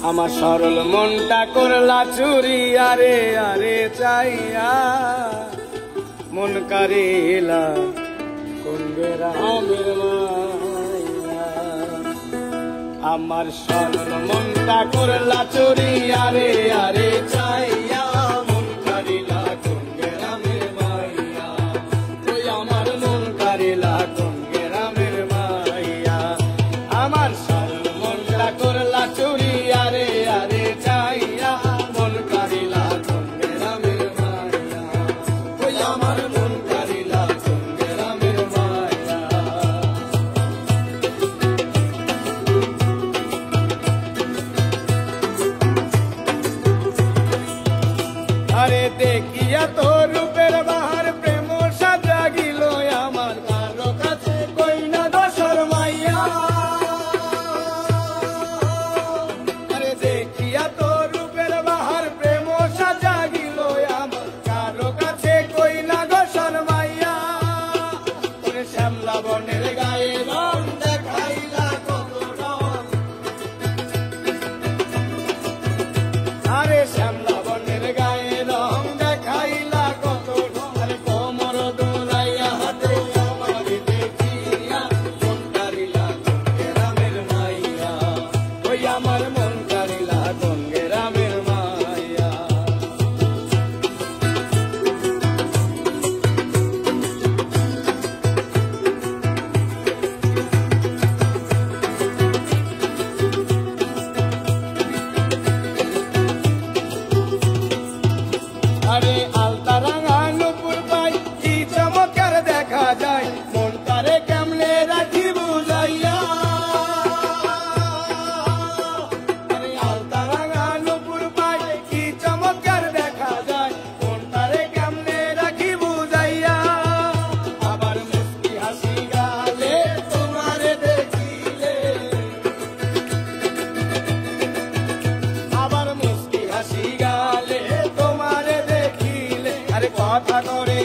আমার সরল মনটা করলা চুরি আরে আরে চাইয়া মন কারিলা কোন গ্রামের মাইয়া। আমার সরল মনটা করলা চুরি আরে আরে চাইয়া মন কারিলা কোন গ্রামের মাইয়া। তুই আমার মন কারিলা কোন গ্রামের মাইয়া। আমার সরল মনটা করলা চুরি আরে আরে চাইয়া মন কারিলা কোন গ্রামের মাইয়া। তুই আমার মন কারিলা কোন গ্রামের মাইয়া। আরে দেখিয়া তোর রূপের বাহার প্রেম সাজা গিল আমার কারো কাছে কই না দশর মাইয়া। আরে দেখিয়া তোর রূপের বাহার প্রেম সাজা গিল আমার কারো কাছে কই না দশর মাইয়া। ওরে শ্যামলা বনের গায়ে রং দেখাইলা কত রং। আরে শ্যামলা বনের গায়ে রং দেখাইলা কত রং। আরে কোমর দোলাইয়া হাতে আমার দেখিয়া মন কারিলা কোন গ্রামের মাইয়া। ওই আমার মন কারিলা কোন গ্রামের মাইয়া। আরে আলতা রাঙা নুপুর পাই কি চমৎকার দেখা যায় মন তারে কেমনে রাখি বুঝাইয়া। আরে আলতা রাঙা নুপুর পাই কি চমৎকার দেখা যায় মন তারে কেমনে রাখি বুঝাইয়া। আবার মুস্কি হাসি গালে তোমারে দেখিলে। আবার মুস্কি হাসি গালে তোমারে দেখিলে। আরে কথা করে